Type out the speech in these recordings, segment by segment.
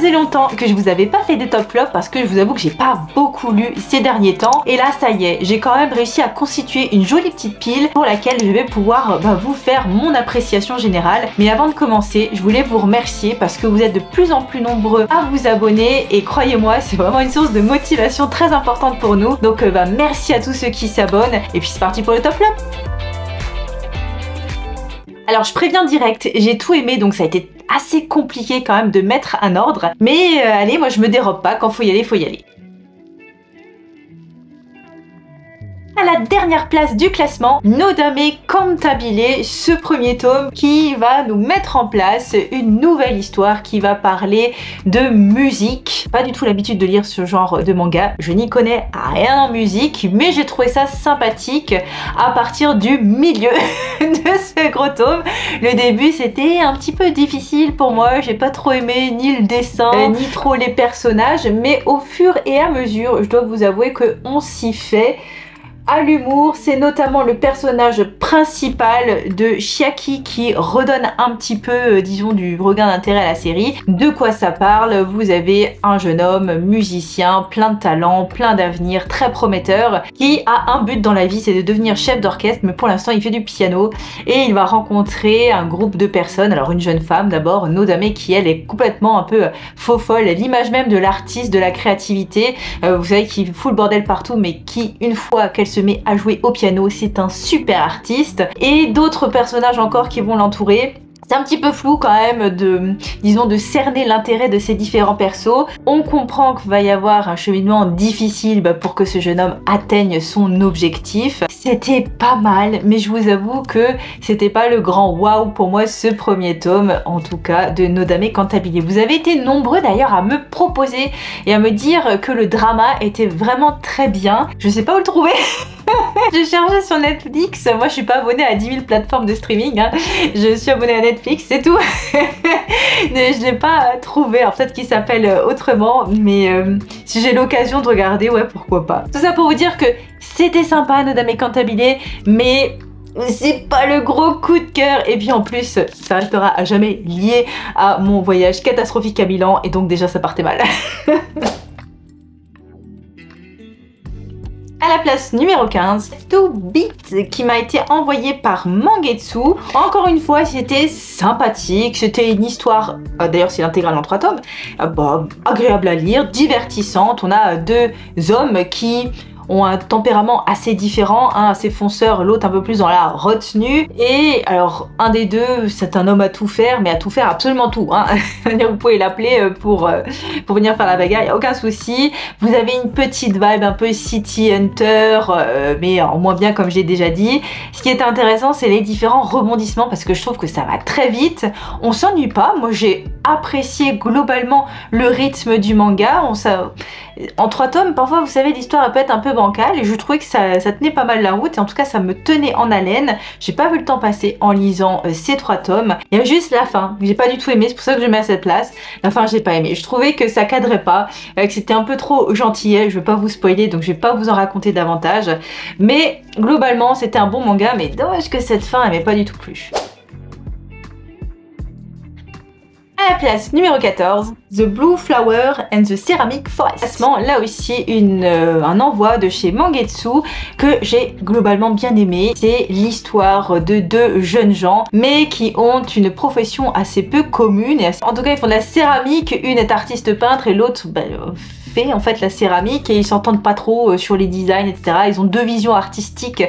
faisait longtemps que je vous avais pas fait des top flops parce que je vous avoue que j'ai pas beaucoup lu ces derniers temps. Et là, ça y est, j'ai quand même réussi à constituer une jolie petite pile pour laquelle je vais pouvoir vous faire mon appréciation générale. Mais avant de commencer, je voulais vous remercier parce que vous êtes de plus en plus nombreux à vous abonner et croyez-moi, c'est vraiment une source de motivation très importante pour nous. Donc merci à tous ceux qui s'abonnent et puis c'est parti pour le top flop. Alors je préviens direct, j'ai tout aimé donc ça a été assez compliqué quand même de mettre un ordre. Mais allez, moi je me dérobe pas, quand faut y aller, faut y aller. À la dernière place du classement, Nodame Cantabile, ce premier tome qui va nous mettre en place une nouvelle histoire qui va parler de musique. Pas du tout l'habitude de lire ce genre de manga, je n'y connais rien en musique, mais j'ai trouvé ça sympathique à partir du milieu de ce gros tome. Le début c'était un petit peu difficile pour moi, j'ai pas trop aimé ni le dessin, ni trop les personnages, mais au fur et à mesure, je dois vous avouer qu'on s'y fait. À l'humour, c'est notamment le personnage principal de Chiaki qui redonne un petit peu, disons, du regain d'intérêt à la série. De quoi ça parle? Vous avez un jeune homme musicien, plein de talent, plein d'avenir, très prometteur, qui a un but dans la vie, c'est de devenir chef d'orchestre, mais pour l'instant il fait du piano et il va rencontrer un groupe de personnes. Alors une jeune femme d'abord, Nodame, qui elle est complètement un peu faux folle, l'image même de l'artiste, de la créativité, vous savez, qui fout le bordel partout, mais qui une fois qu'elle se met à jouer au piano, c'est un super artiste. Et d'autres personnages encore qui vont l'entourer. C'est un petit peu flou quand même de, disons, de cerner l'intérêt de ces différents persos. On comprend qu'il va y avoir un cheminement difficile pour que ce jeune homme atteigne son objectif. C'était pas mal, mais je vous avoue que c'était pas le grand waouh pour moi ce premier tome, en tout cas, de Nodame Cantabile. Vous avez été nombreux d'ailleurs à me proposer et à me dire que le drama était vraiment très bien. Je sais pas où le trouver. Je cherchais sur Netflix, moi je suis pas abonnée à 10 000 plateformes de streaming, hein. Je suis abonnée à Netflix, c'est tout. Je l'ai pas trouvé, alors peut-être qu'il s'appelle autrement, mais si j'ai l'occasion de regarder, ouais, pourquoi pas. Tout ça pour vous dire que c'était sympa Nodame Cantabile, mais c'est pas le gros coup de cœur. Et puis en plus, ça restera à jamais lié à mon voyage catastrophique à Milan, et donc déjà ça partait mal. À la place numéro 15, To Beat, qui m'a été envoyé par Mangetsu. Encore une fois, c'était sympathique, c'était une histoire, d'ailleurs c'est l'intégrale en 3 tomes, agréable à lire, divertissante. On a deux hommes qui ont un tempérament assez différent, un assez fonceur, l'autre un peu plus dans la retenue. Et alors un des deux c'est un homme à tout faire, mais à tout faire absolument tout, hein. Vous pouvez l'appeler pour venir faire la bagarre, il n'y a aucun souci. Vous avez une petite vibe un peu City Hunter, mais en moins bien comme j'ai déjà dit. Ce qui est intéressant c'est les différents rebondissements parce que je trouve que ça va très vite, on s'ennuie pas. Moi j'ai apprécié globalement le rythme du manga. En 3 tomes, parfois vous savez l'histoire peut être un peu bancale et je trouvais que ça tenait pas mal la route et en tout cas ça me tenait en haleine. J'ai pas vu le temps passer en lisant ces 3 tomes. Il y a juste la fin, j'ai pas du tout aimé, c'est pour ça que je mets à cette place. La fin j'ai pas aimé, je trouvais que ça cadrait pas, que c'était un peu trop gentillet, je veux pas vous spoiler donc je vais pas vous en raconter davantage. Mais globalement c'était un bon manga, mais dommage que cette fin elle m'ait pas du tout plu. À la place numéro 14, The Blue Flower and the Ceramic Forest. Là aussi, un envoi de chez Mangetsu que j'ai globalement bien aimé. C'est l'histoire de deux jeunes gens, mais qui ont une profession assez peu commune. En tout cas, ils font de la céramique. Une est artiste peintre et l'autre fait en fait la céramique et ils s'entendent pas trop sur les designs, etc. Ils ont deux visions artistiques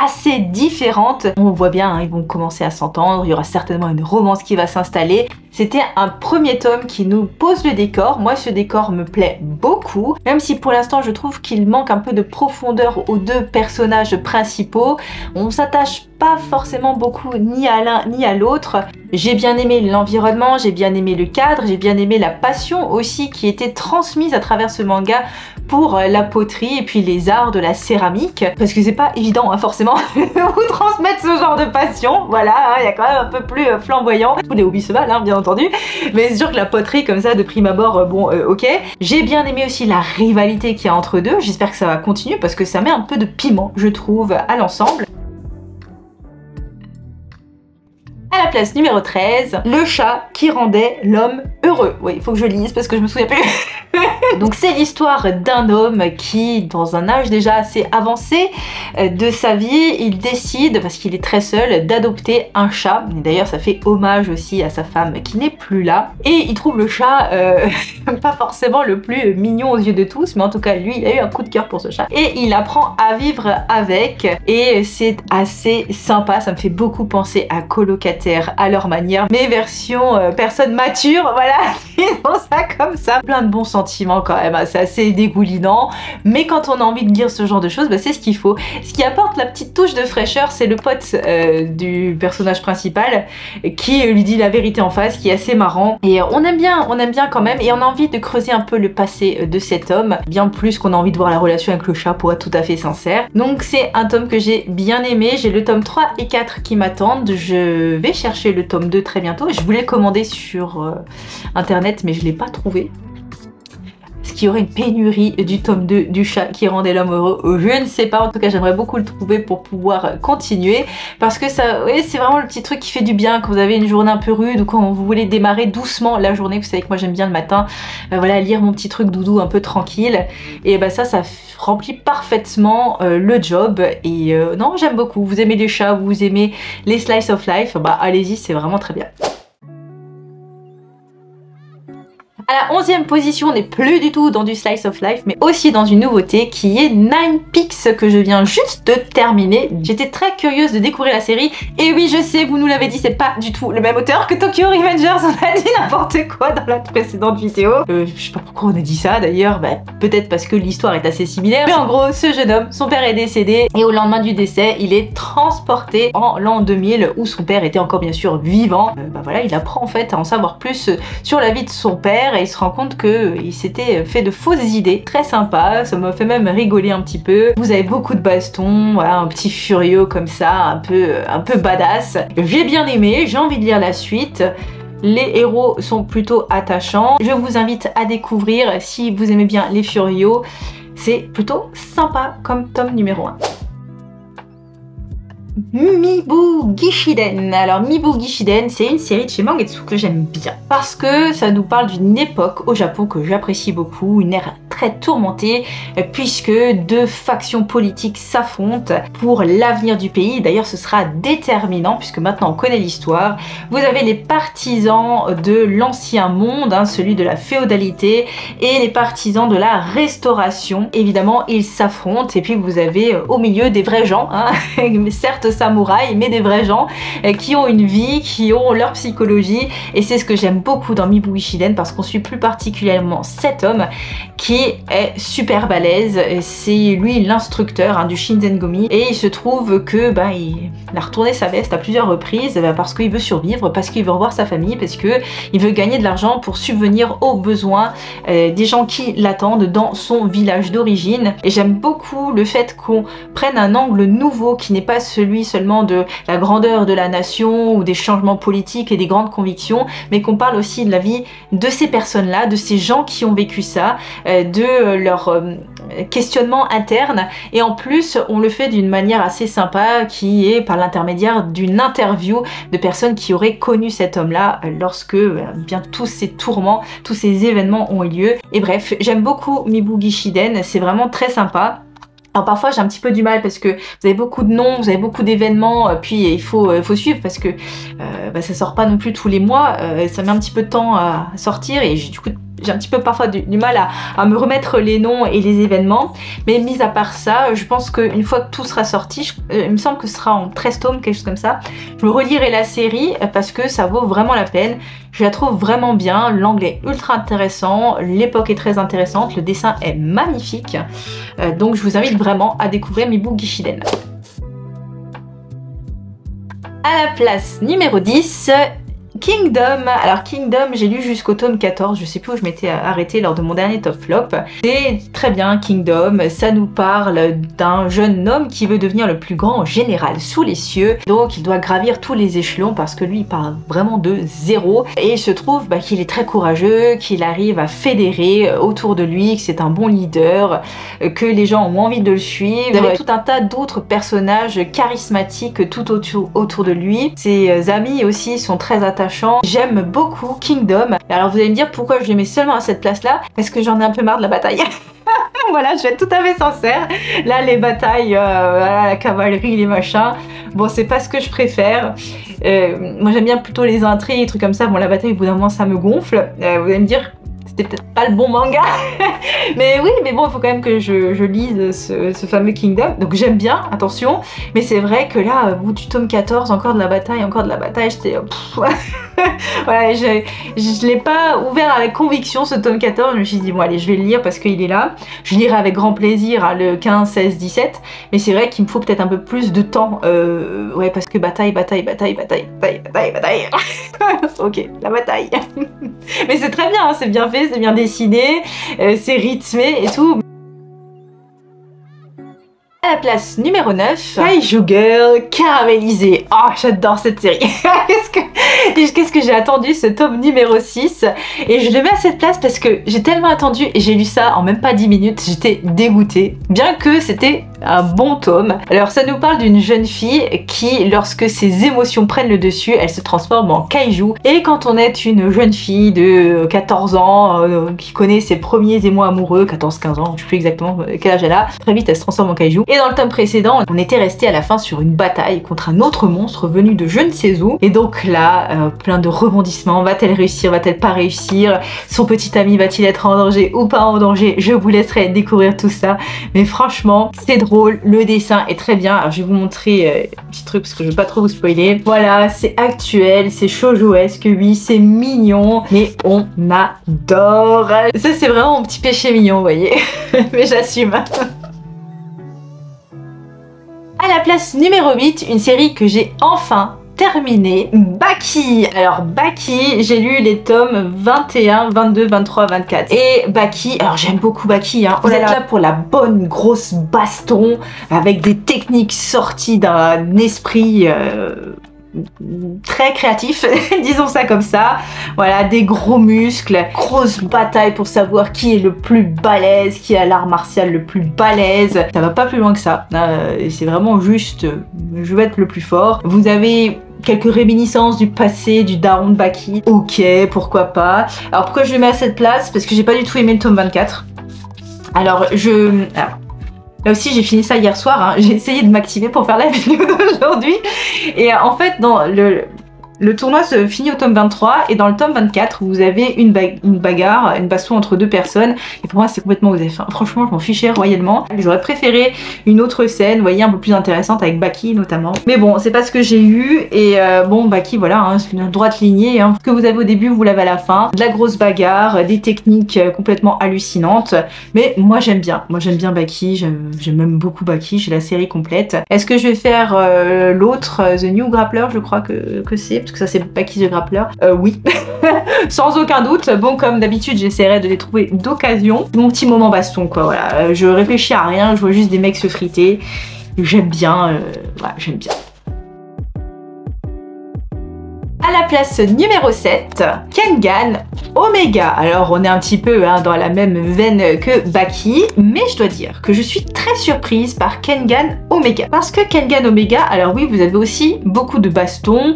assez différentes. On voit bien, hein, ils vont commencer à s'entendre. Il y aura certainement une romance qui va s'installer. C'était un premier tome qui nous pose le décor. Moi, ce décor me plaît beaucoup, même si pour l'instant, je trouve qu'il manque un peu de profondeur aux deux personnages principaux. On s'attache pas forcément beaucoup ni à l'un ni à l'autre. J'ai bien aimé l'environnement, j'ai bien aimé le cadre, j'ai bien aimé la passion aussi qui était transmise à travers ce manga pour la poterie et puis les arts de la céramique, parce que c'est pas évident hein, forcément vous transmettre ce genre de passion, voilà, il y a quand même un peu plus flamboyant. Tous les hobbies se valent, hein, bien entendu, mais c'est sûr que la poterie comme ça de prime abord, bon ok. J'ai bien aimé aussi la rivalité qu'il y a entre deux, j'espère que ça va continuer parce que ça met un peu de piment je trouve à l'ensemble. À la place numéro 13, le chat qui rendait l'homme heureux. Oui, il faut que je lise parce que je me souviens plus. Donc c'est l'histoire d'un homme qui, dans un âge déjà assez avancé de sa vie, il décide, parce qu'il est très seul, d'adopter un chat. D'ailleurs ça fait hommage aussi à sa femme qui n'est plus là. Et il trouve le chat pas forcément le plus mignon aux yeux de tous, mais en tout cas lui il a eu un coup de cœur pour ce chat. Et il apprend à vivre avec, et c'est assez sympa, ça me fait beaucoup penser à Colocataire à leur manière, mais version personne mature, voilà, disons ça comme ça. Plein de bons sentiments quand même, c'est assez dégoulinant, mais quand on a envie de lire ce genre de choses, bah, c'est ce qu'il faut. Ce qui apporte la petite touche de fraîcheur, c'est le pote du personnage principal qui lui dit la vérité en face, qui est assez marrant, et on aime bien quand même, et on a envie de creuser un peu le passé de cet homme, bien plus qu'on a envie de voir la relation avec le chat pour être tout à fait sincère. Donc c'est un tome que j'ai bien aimé, j'ai le tome 3 et 4 qui m'attendent, je vais chercher le tome 2 très bientôt, je voulais le commander sur internet mais je l'ai pas trouvé. Est-ce qu'il y aurait une pénurie du tome 2 du chat qui rendait l'homme heureux? Je ne sais pas, en tout cas j'aimerais beaucoup le trouver pour pouvoir continuer, parce que ça, oui, c'est vraiment le petit truc qui fait du bien quand vous avez une journée un peu rude ou quand vous voulez démarrer doucement la journée. Vous savez que moi j'aime bien le matin, voilà, lire mon petit truc doudou un peu tranquille, et bah ça remplit parfaitement le job, et non, j'aime beaucoup. Vous aimez les chats, vous aimez les slice of life, bah allez-y, c'est vraiment très bien. À la 11e position, on n'est plus du tout dans du slice of life, mais aussi dans une nouveauté qui est Nine Pics, que je viens juste de terminer. J'étais très curieuse de découvrir la série, et oui, je sais, vous nous l'avez dit, c'est pas du tout le même auteur que Tokyo Revengers, on a dit n'importe quoi dans la précédente vidéo. Je sais pas pourquoi on a dit ça d'ailleurs, bah, peut-être parce que l'histoire est assez similaire, mais en gros, ce jeune homme, son père est décédé, et au lendemain du décès, il est transporté en l'an 2000, où son père était encore bien sûr vivant. Bah voilà, il apprend en fait à en savoir plus sur la vie de son père, et il se rend compte qu'il s'était fait de fausses idées. Très sympa, ça m'a fait même rigoler un petit peu. Vous avez beaucoup de bastons, voilà, un petit furieux comme ça, un peu badass. J'ai bien aimé, j'ai envie de lire la suite. Les héros sont plutôt attachants. Je vous invite à découvrir si vous aimez bien les furieux. C'est plutôt sympa comme tome numéro 1. Mibu Gishiden. Alors Mibu Gishiden, c'est une série de chez Mangetsu que j'aime bien parce que ça nous parle d'une époque au Japon que j'apprécie beaucoup, une ère très tourmentée puisque deux factions politiques s'affrontent pour l'avenir du pays. D'ailleurs ce sera déterminant puisque maintenant on connaît l'histoire. Vous avez les partisans de l'ancien monde, hein, celui de la féodalité, et les partisans de la restauration. Évidemment ils s'affrontent, et puis vous avez au milieu des vrais gens, hein, certes samouraïs, mais des vrais gens qui ont une vie, qui ont leur psychologie, et c'est ce que j'aime beaucoup dans Mibu Gishiden parce qu'on suit plus particulièrement cet homme qui est super balèze. C'est lui l'instructeur, hein, du Shinzengumi, et il se trouve que il a retourné sa veste à plusieurs reprises parce qu'il veut survivre, parce qu'il veut revoir sa famille, parce qu'il veut gagner de l'argent pour subvenir aux besoins des gens qui l'attendent dans son village d'origine. Et j'aime beaucoup le fait qu'on prenne un angle nouveau qui n'est pas celui seulement de la grandeur de la nation ou des changements politiques et des grandes convictions, mais qu'on parle aussi de la vie de ces personnes-là, de ces gens qui ont vécu ça, de leur questionnement interne, et en plus on le fait d'une manière assez sympa qui est par l'intermédiaire d'une interview de personnes qui auraient connu cet homme-là lorsque bien tous ces tourments, tous ces événements ont eu lieu. Et bref, j'aime beaucoup Mibu Gishiden, c'est vraiment très sympa. Alors parfois j'ai un petit peu du mal parce que vous avez beaucoup de noms, vous avez beaucoup d'événements, puis il faut suivre parce que ça sort pas non plus tous les mois, ça met un petit peu de temps à sortir, et du coup j'ai un petit peu parfois du mal à me remettre les noms et les événements. Mais mis à part ça, je pense qu'une fois que tout sera sorti, il me semble que ce sera en 13 tomes, quelque chose comme ça, je me relirai la série parce que ça vaut vraiment la peine. Je la trouve vraiment bien, l'angle est ultra intéressant, l'époque est très intéressante, le dessin est magnifique. Donc je vous invite vraiment à découvrir Mibu Gishiden. À la place numéro 10, Kingdom. Alors Kingdom, j'ai lu jusqu'au tome 14, je sais plus où je m'étais arrêtée lors de mon dernier top flop. C'est très bien Kingdom, ça nous parle d'un jeune homme qui veut devenir le plus grand général sous les cieux. Donc il doit gravir tous les échelons parce que lui il part vraiment de zéro. Et il se trouve qu'il est très courageux, qu'il arrive à fédérer autour de lui, que c'est un bon leader, que les gens ont envie de le suivre. Vous avez tout un tas d'autres personnages charismatiques tout autour de lui. Ses amis aussi sont très attachants. J'aime beaucoup Kingdom. Alors vous allez me dire pourquoi je le mets seulement à cette place-là? Parce que j'en ai un peu marre de la bataille. Voilà, je vais être tout à fait sincère. Là, les batailles, la cavalerie, les machins, bon, c'est pas ce que je préfère. Moi, j'aime bien plutôt les intrigues, les trucs comme ça. Bon, la bataille, au bout d'un moment, ça me gonfle. Vous allez me dire, c'était peut-être pas le bon manga. Mais oui, mais bon, il faut quand même que je lise ce fameux Kingdom. Donc j'aime bien, attention. Mais c'est vrai que là, au bout du tome 14, encore de la bataille, j'étais... Voilà, je l'ai pas ouvert avec conviction ce tome 14. Je me suis dit, bon allez, je vais le lire parce qu'il est là. Je lirai avec grand plaisir hein, le 15, 16, 17. Mais c'est vrai qu'il me faut peut-être un peu plus de temps. Ouais, parce que bataille. Ok, la bataille. Mais c'est très bien, hein, c'est bien fait, c'est bien dessiné, c'est rythmé et tout. À la place numéro 9, Kaiju Girl caramélisée. Oh, j'adore cette série. Qu'est-ce que j'ai attendu ce tome numéro 6. Et je le mets à cette place parce que j'ai tellement attendu et j'ai lu ça en même pas 10 minutes. J'étais dégoûtée. Bien que c'était un bon tome. Alors ça nous parle d'une jeune fille qui, lorsque ses émotions prennent le dessus, elle se transforme en kaiju. Et quand on est une jeune fille de 14 ans qui connaît ses premiers émois amoureux, 14-15 ans, je sais plus exactement quel âge elle a, très vite elle se transforme en kaiju. Et dans le tome précédent, on était resté à la fin sur une bataille contre un autre monstre venu de je ne sais où. Et donc là, plein de rebondissements. Va-t-elle réussir? Va-t-elle pas réussir? Son petit ami va-t-il être en danger ou pas en danger? Je vous laisserai découvrir tout ça. Mais franchement, c'est drôle. Le dessin est très bien. Alors je vais vous montrer un petit truc parce que je veux pas trop vous spoiler. Voilà, c'est actuel, c'est shoujoesque, oui, c'est mignon, mais on adore. Ça, c'est vraiment mon petit péché mignon, vous voyez. Mais j'assume. À la place numéro 8, une série que j'ai enfin terminée, Baki. Alors Baki, j'ai lu les tomes 21, 22, 23, 24. Et Baki, alors j'aime beaucoup Baki, hein. Vous êtes là pour la bonne grosse baston avec des techniques sorties d'un esprit... très créatif, disons ça comme ça. Voilà, des gros muscles, grosse bataille pour savoir qui est le plus balèze, qui a l'art martial le plus balèze. Ça va pas plus loin que ça. C'est vraiment juste, je vais être le plus fort. Vous avez quelques réminiscences du passé du daron de Baki. Ok, pourquoi pas. Alors pourquoi je le mets à cette place? Parce que j'ai pas du tout aimé le tome 24. Alors là aussi j'ai fini ça hier soir, hein. J'ai essayé de m'activer pour faire la vidéo d'aujourd'hui. Et en fait dans le tournoi se finit au tome 23 et dans le tome 24 vous avez une bagarre, une baston entre deux personnes et pour moi c'est complètement osef. Franchement je m'en fichais royalement. J'aurais préféré une autre scène, vous voyez, un peu plus intéressante avec Baki notamment. Mais bon, c'est pas ce que j'ai eu et bon Baki voilà, hein, c'est une droite lignée. Hein. Ce que vous avez au début vous l'avez à la fin. De la grosse bagarre, des techniques complètement hallucinantes. Mais moi j'aime bien Baki, j'aime même beaucoup Baki, j'ai la série complète. Est-ce que je vais faire l'autre, The New Grappler, je crois que c'est, parce que ça c'est Baki the Grappler, oui, sans aucun doute. Bon, comme d'habitude j'essaierai de les trouver d'occasion. Mon petit moment baston quoi, voilà, je réfléchis à rien, je vois juste des mecs se friter, j'aime bien, voilà, j'aime bien. À la place numéro 7, Kengan Omega. Alors on est un petit peu hein, dans la même veine que Baki, mais je dois dire que je suis très surprise par Kengan Omega. Parce que Kengan Omega, alors oui, vous avez aussi beaucoup de bastons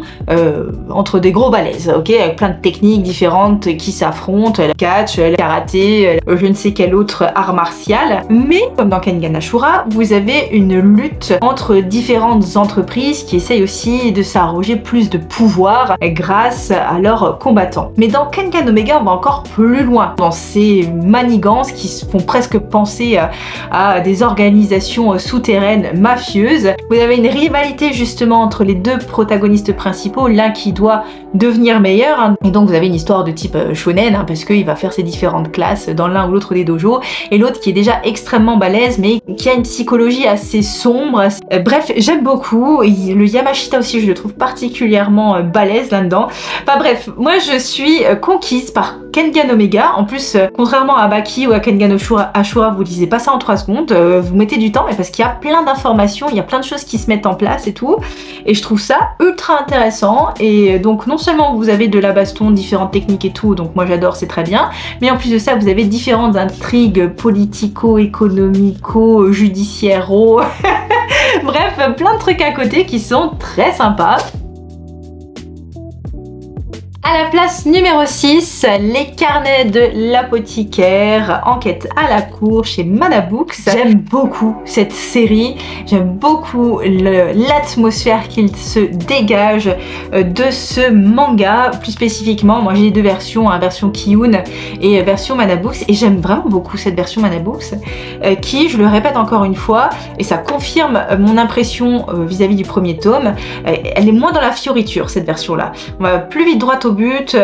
entre des gros balèzes, ok, avec plein de techniques différentes qui s'affrontent, le catch, le karaté, je ne sais quel autre art martial. Mais comme dans Kengan Ashura, vous avez une lutte entre différentes entreprises qui essayent aussi de s'arroger plus de pouvoir grâce à leurs combattants. Mais dans Kengan Omega, on va encore plus loin dans ces manigances qui font presque penser à des organisations souterraines mafieuses. Vous avez une rivalité justement entre les deux protagonistes principaux, l'un qui doit devenir meilleur, hein. Et donc vous avez une histoire de type shonen, hein, parce qu'il va faire ses différentes classes dans l'un ou l'autre des dojos, et l'autre qui est déjà extrêmement balèze mais qui a une psychologie assez sombre. Bref, j'aime beaucoup. Le Yamashita aussi, je le trouve particulièrement balèze là-dedans. Enfin bref, moi je suis conquise par Kengan Omega. En plus, contrairement à Baki ou à Kengan Ashura, vous lisez pas ça en 3 secondes, vous mettez du temps, mais parce qu'il y a plein d'informations, il y a plein de choses qui se mettent en place et tout, et je trouve ça ultra intéressant. Et donc non seulement vous avez de la baston, différentes techniques et tout, donc moi j'adore, c'est très bien, mais en plus de ça vous avez différentes intrigues politico-économico, judiciairo, bref, plein de trucs à côté qui sont très sympas. À la place numéro 6, les carnets de l'apothicaire, enquête à la cour chez Mana Books. J'aime beaucoup cette série, j'aime beaucoup l'atmosphère qu'il se dégage de ce manga. Plus spécifiquement, moi j'ai les 2 versions, hein, version Kiyun et version Mana Books, et j'aime vraiment beaucoup cette version Mana Books qui, je le répète encore une fois, et ça confirme mon impression vis-à-vis du premier tome, elle est moins dans la fioriture cette version-là. On va plus vite droit au but,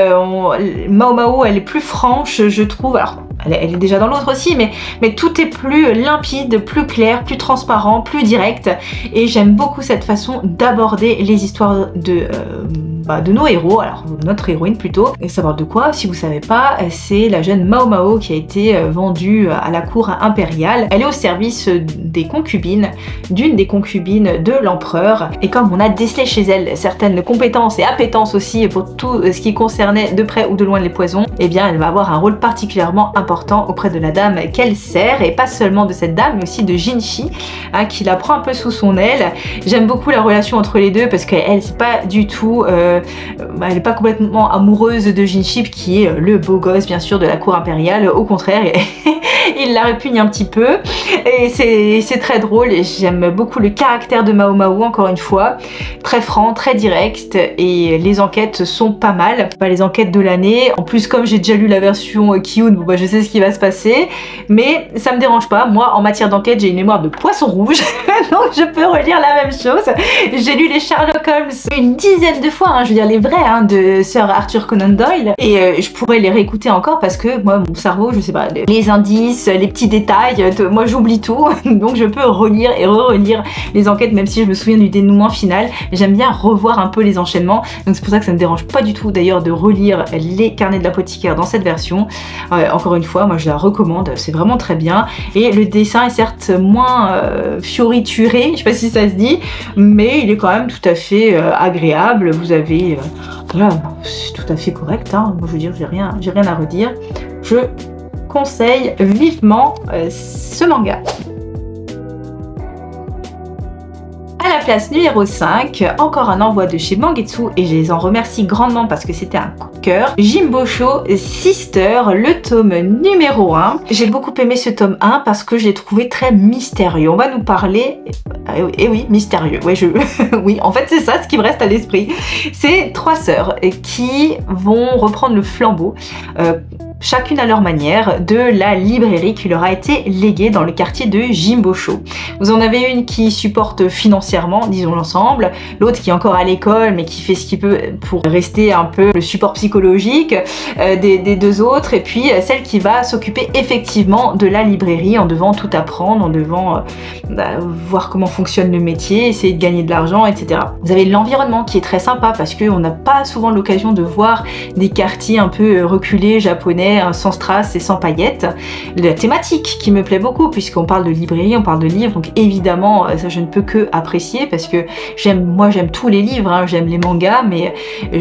Mao Mao elle est plus franche je trouve, alors elle est déjà dans l'autre aussi, mais tout est plus limpide, plus clair, plus transparent, plus direct, et j'aime beaucoup cette façon d'aborder les histoires de nos héros, alors notre héroïne plutôt. Et savoir de quoi, si vous savez pas, c'est la jeune Mao Mao qui a été vendue à la cour impériale. Elle est au service des concubines, d'une des concubines de l'empereur, et comme on a décelé chez elle certaines compétences et appétences aussi pour tout ce qui concernait de près ou de loin les poisons, eh bien elle va avoir un rôle particulièrement important auprès de la dame qu'elle sert, et pas seulement de cette dame mais aussi de Jinshi, hein, qui la prend un peu sous son aile. J'aime beaucoup la relation entre les deux parce qu'elle c'est pas du tout elle n'est pas complètement amoureuse de Jinshi qui est le beau gosse bien sûr de la cour impériale, au contraire il la répugne un petit peu, et c'est très drôle, et j'aime beaucoup le caractère de Mao Mao, encore une fois, très franc, très direct, et les enquêtes sont pas mal, pas les enquêtes de l'année. En plus, comme j'ai déjà lu la version Kiyun, bon, bah, je sais ce qui va se passer, mais ça me dérange pas. Moi en matière d'enquête j'ai une mémoire de poisson rouge donc je peux relire la même chose. J'ai lu les Sherlock Holmes une dizaine de fois, hein, je veux dire les vrais, hein, de Sir Arthur Conan Doyle, et je pourrais les réécouter encore parce que moi mon cerveau, je sais pas, les indices, les petits détails, moi j'oublie tout, donc je peux relire et relire les enquêtes même si je me souviens du dénouement final. J'aime bien revoir un peu les enchaînements, donc c'est pour ça que ça me dérange pas du tout d'ailleurs de relire les carnets de l'apothicaire dans cette version. Encore une fois, moi je la recommande, c'est vraiment très bien, et le dessin est certes moins fiorituré, je sais pas si ça se dit, mais il est quand même tout à fait agréable. Vous avez voilà, c'est tout à fait correct, hein. Moi je veux dire, j'ai rien à redire. Je conseille vivement ce manga. À la place numéro 5, encore un envoi de chez Mangetsu, et je les en remercie grandement parce que c'était un coup de cœur. Jimbosho Sister, le tome numéro 1. J'ai beaucoup aimé ce tome 1 parce que je l'ai trouvé très mystérieux. On va nous parler... Et oui, mystérieux. Ouais, oui, en fait c'est ça ce qui me reste à l'esprit. C'est 3 sœurs qui vont reprendre le flambeau, chacune à leur manière, de la librairie qui leur a été léguée dans le quartier de Jimbosho. Vous en avez une qui supporte financièrement, disons l'ensemble, l'autre qui est encore à l'école mais qui fait ce qu'il peut pour rester un peu le support psychologique des 2 autres, et puis celle qui va s'occuper effectivement de la librairie en devant tout apprendre, en devant voir comment fonctionne le métier, essayer de gagner de l'argent, etc. Vous avez l'environnement qui est très sympa parce qu'on n'a pas souvent l'occasion de voir des quartiers un peu reculés japonais, sans strass et sans paillettes. La thématique qui me plaît beaucoup puisqu'on parle de librairie, on parle de livres, donc évidemment ça je ne peux que apprécier parce que moi j'aime tous les livres, hein, j'aime les mangas, mais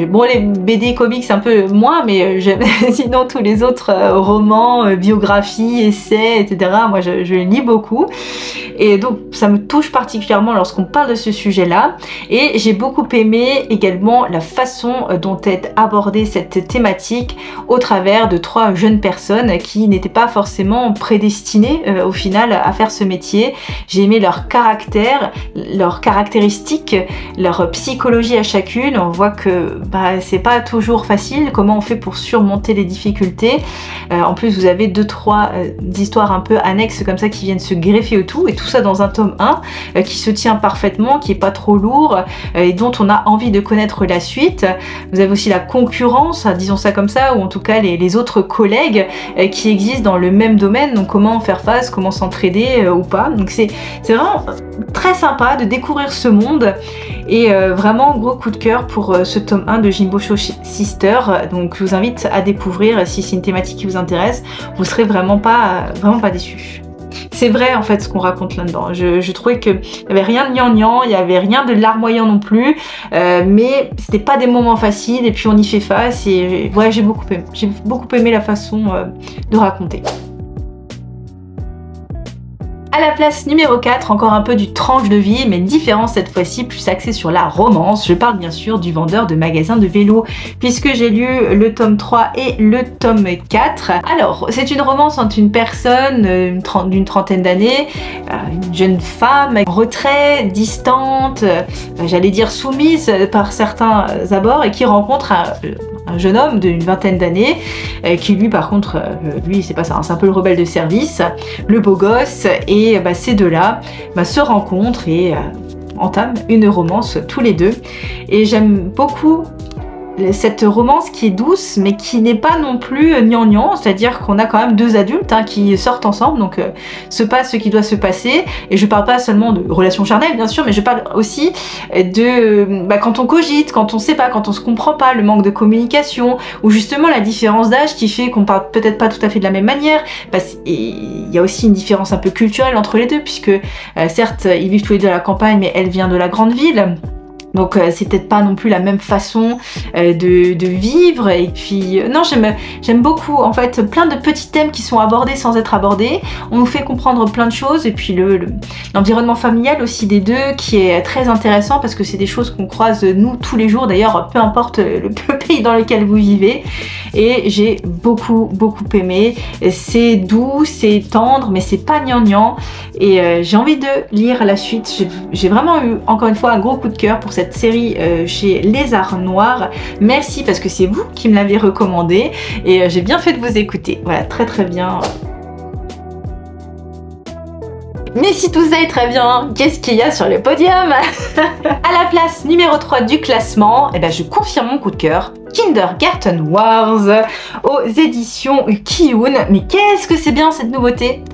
bon les BD comics un peu moins, mais j'aime sinon tous les autres romans, biographies, essais, etc. Moi je lis beaucoup, et donc ça me touche particulièrement lorsqu'on parle de ce sujet-là, et j'ai beaucoup aimé également la façon dont est abordée cette thématique au travers de 3 2-3 jeunes personnes qui n'étaient pas forcément prédestinées au final à faire ce métier. J'ai aimé leur caractère, leurs caractéristiques, leur psychologie à chacune. On voit que c'est pas toujours facile, comment on fait pour surmonter les difficultés. En plus vous avez 2-3 histoires un peu annexes comme ça qui viennent se greffer au tout, et tout ça dans un tome 1 qui se tient parfaitement, qui est pas trop lourd et dont on a envie de connaître la suite. Vous avez aussi la concurrence, disons ça comme ça, ou en tout cas les autres collègues qui existent dans le même domaine, donc comment faire face, comment s'entraider ou pas. Donc c'est vraiment très sympa de découvrir ce monde, et vraiment gros coup de cœur pour ce tome 1 de Jimbosho Sister. Donc je vous invite à découvrir, si c'est une thématique qui vous intéresse, vous serez vraiment pas déçus. C'est vrai en fait ce qu'on raconte là-dedans. Je trouvais qu'il n'y avait rien de gnangnan, il n'y avait rien de larmoyant non plus, mais c'était pas des moments faciles, et puis on y fait face, et ouais, j'ai beaucoup aimé la façon de raconter. À la place numéro 4, encore un peu du tranche de vie, mais différent cette fois-ci, plus axé sur la romance. Je parle bien sûr du vendeur de magasins de vélos, puisque j'ai lu le tome 3 et le tome 4. Alors, c'est une romance entre une personne d'une trentaine d'années, une jeune femme en retrait, distante, j'allais dire soumise par certains abords, et qui rencontre un jeune homme d'une vingtaine d'années qui lui par contre, lui c'est pas ça, c'est un peu le rebelle de service, le beau gosse, et ces deux-là se rencontrent et entament une romance tous les deux. Et j'aime beaucoup cette romance qui est douce mais qui n'est pas non plus gnangnan, c'est-à-dire qu'on a quand même deux adultes qui sortent ensemble, donc se passe ce qui doit se passer. Et je parle pas seulement de relations charnelles bien sûr, mais je parle aussi de quand on cogite, quand on sait pas, quand on se comprend pas, le manque de communication, ou justement la différence d'âge qui fait qu'on parle peut-être pas tout à fait de la même manière. Il y a aussi une différence un peu culturelle entre les deux, puisque certes ils vivent tous les deux à la campagne, mais elle vient de la grande ville. Donc c'est peut-être pas non plus la même façon de vivre. Et puis non, j'aime beaucoup en fait plein de petits thèmes qui sont abordés sans être abordés. On nous fait comprendre plein de choses, et puis l'environnement familial aussi des deux qui est très intéressant, parce que c'est des choses qu'on croise nous tous les jours d'ailleurs, peu importe le pays dans lequel vous vivez. Et j'ai beaucoup aimé. C'est doux, c'est tendre, mais c'est pas gnangnan, et j'ai envie de lire la suite. J'ai vraiment eu encore une fois un gros coup de cœur pour cette série chez Lézard Noir. Merci, parce que c'est vous qui me l'avez recommandé, et j'ai bien fait de vous écouter. Voilà, très bien. Mais si tout ça est très bien, qu'est-ce qu'il y a sur le podium? À la place numéro 3 du classement, je confirme mon coup de cœur, Kindergarten Wars aux éditions Kiyun. Mais qu'est-ce que c'est bien cette nouveauté!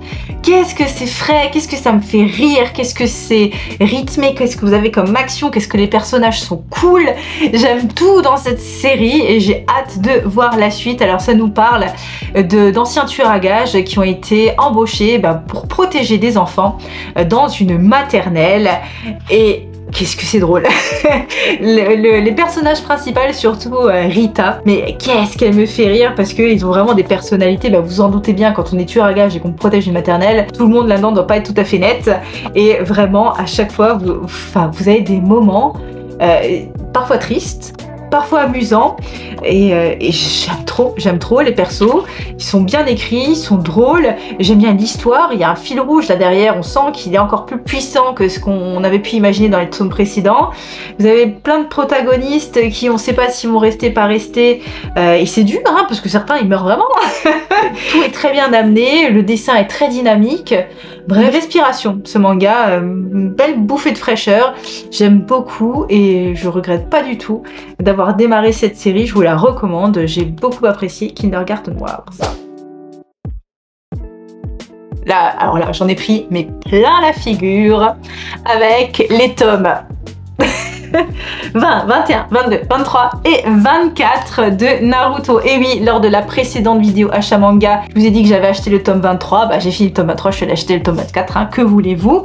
Qu'est-ce que c'est frais, qu'est-ce que ça me fait rire, qu'est-ce que c'est rythmé, qu'est-ce que vous avez comme action, qu'est-ce que les personnages sont cool. J'aime tout dans cette série et j'ai hâte de voir la suite. Alors ça nous parle d'anciens tueurs à gages qui ont été embauchés pour protéger des enfants dans une maternelle, et qu'est-ce que c'est drôle. Les personnages principaux, surtout Rita, mais qu'est-ce qu'elle me fait rire, parce qu'ils ont vraiment des personnalités, vous en doutez bien, quand on est tueur à gages et qu'on protège une maternelle, tout le monde là-dedans doit pas être tout à fait net, et vraiment à chaque fois vous avez des moments parfois tristes, parfois amusants, et j'aime trop les persos. Ils sont bien écrits, ils sont drôles, j'aime bien l'histoire. Il y a un fil rouge là derrière, on sent qu'il est encore plus puissant que ce qu'on avait pu imaginer dans les tomes précédents. Vous avez plein de protagonistes qui on sait pas s'ils vont rester, pas rester, et c'est dur parce que certains ils meurent vraiment. Tout est très bien amené, le dessin est très dynamique. Bref, respiration, ce manga, une belle bouffée de fraîcheur. J'aime beaucoup et je regrette pas du tout d'avoir démarré cette série. Je vous la recommande, j'ai beaucoup apprécié Kindergarten Wars. Là, alors là, j'en ai pris mais plein la figure avec les tomes 20, 21, 22, 23 et 24 de Naruto. Et oui, lors de la précédente vidéo achat manga, je vous ai dit que j'avais acheté le tome 23. J'ai fini le tome 23, je suis allée acheter le tome 24, que voulez-vous.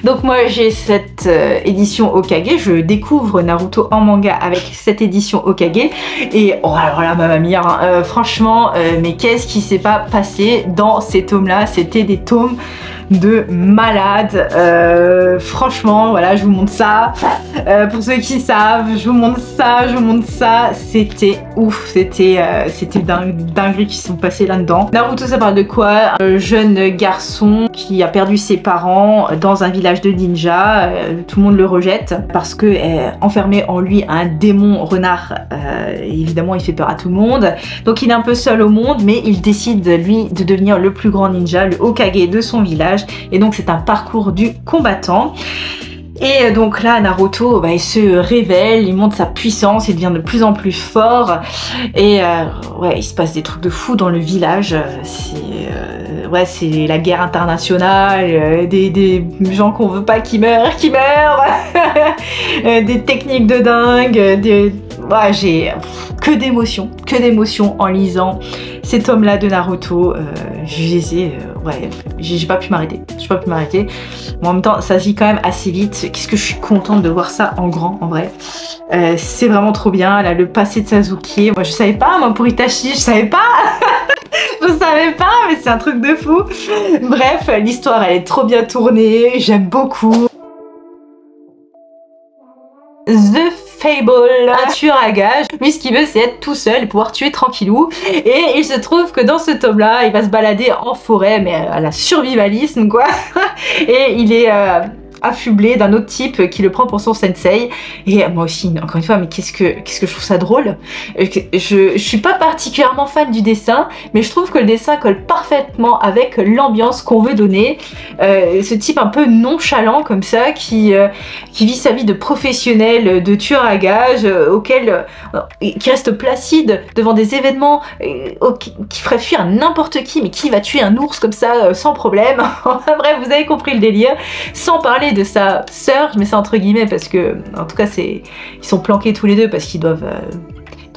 Donc moi j'ai cette édition Hokage, je découvre Naruto en manga avec cette édition Hokage. Et oh alors là, mamma mia, franchement, mais qu'est-ce qui s'est pas passé dans ces tomes là? C'était des tomes de malade. Franchement, voilà, je vous montre ça. Pour ceux qui savent, je vous montre ça, je vous montre ça. C'était ouf, c'était dinguerie qui sont passés là-dedans. Naruto, ça parle de quoi? Un jeune garçon qui a perdu ses parents dans un village de ninja. Tout le monde le rejette parce que enfermé en lui un démon renard. Évidemment, il fait peur à tout le monde. Donc il est un peu seul au monde, mais il décide lui de devenir le plus grand ninja, le Hokage de son village. Et donc c'est un parcours du combattant. Et donc là, Naruto, il se révèle, il monte sa puissance, il devient de plus en plus fort. Et ouais, il se passe des trucs de fou dans le village. C'est la guerre internationale, des gens qu'on veut pas qui meurent, des techniques de dingue, j'ai que d'émotions en lisant ces tomes-là de Naruto. J'ai pas pu m'arrêter. Mais en même temps, ça se lit quand même assez vite. Qu'est-ce que je suis contente de voir ça en grand, en vrai. C'est vraiment trop bien. Là, le passé de Sasuke. Moi, je savais pas, moi, pour Itachi, je savais pas. Je savais pas, mais c'est un truc de fou. Bref, l'histoire, elle est trop bien tournée. J'aime beaucoup. The Fable, un tueur à gages. Lui, ce qu'il veut, c'est être tout seul et pouvoir tuer tranquillou. Et il se trouve que dans ce tome-là, il va se balader en forêt, mais à la survivalisme, quoi. Et il est affublé d'un autre type qui le prend pour son sensei. Et moi aussi, encore une fois, mais qu'est-ce que je trouve ça drôle. Je suis pas particulièrement fan du dessin, mais je trouve que le dessin colle parfaitement avec l'ambiance qu'on veut donner. Ce type un peu nonchalant comme ça, qui vit sa vie de professionnel, de tueur à gages, qui reste placide devant des événements qui ferait fuir n'importe qui, mais qui va tuer un ours comme ça sans problème. Enfin bref, vous avez compris le délire. Sans parler de sa sœur, je mets ça entre guillemets parce que, en tout cas, ils sont planqués tous les deux parce qu'ils doivent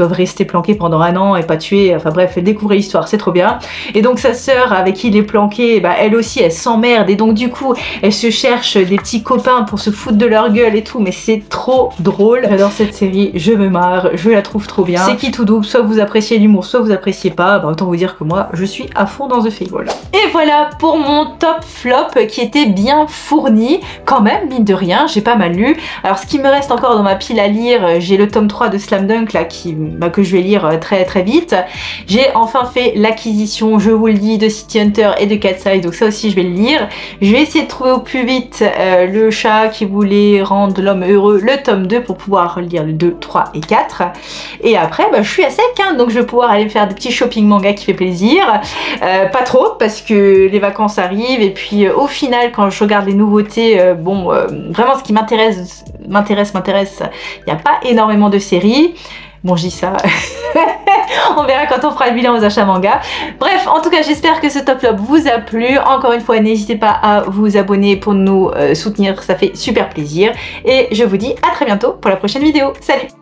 rester planqués pendant 1 an et pas tuer. Enfin bref, découvrez l'histoire, c'est trop bien. Et donc sa sœur avec qui il est planqué, elle aussi elle s'emmerde et donc du coup elle se cherche des petits copains pour se foutre de leur gueule et tout, mais c'est trop drôle. J'adore cette série, je me marre, je la trouve trop bien. C'est qui tout double, soit vous appréciez l'humour, soit vous appréciez pas. Autant vous dire que moi je suis à fond dans The Fable. Et voilà pour mon top flop qui était bien fourni quand même, mine de rien, j'ai pas mal lu. Alors ce qui me reste encore dans ma pile à lire, j'ai le tome 3 de Slam Dunk là que je vais lire très très vite. J'ai enfin fait l'acquisition, je vous le dis, de City Hunter et de Cat's Eyes, donc ça aussi je vais le lire. Je vais essayer de trouver au plus vite le chat qui voulait rendre l'homme heureux, le tome 2 pour pouvoir lire le 2, 3 et 4. Et après je suis à sec, hein, donc je vais pouvoir aller faire des petits shopping manga qui fait plaisir. Pas trop parce que les vacances arrivent et puis au final quand je regarde les nouveautés, vraiment ce qui m'intéresse, il n'y a pas énormément de séries. Bon, je dis ça, on verra quand on fera le bilan aux achats manga. Bref, en tout cas, j'espère que ce top flop vous a plu. Encore une fois, n'hésitez pas à vous abonner pour nous soutenir, ça fait super plaisir. Et je vous dis à très bientôt pour la prochaine vidéo. Salut!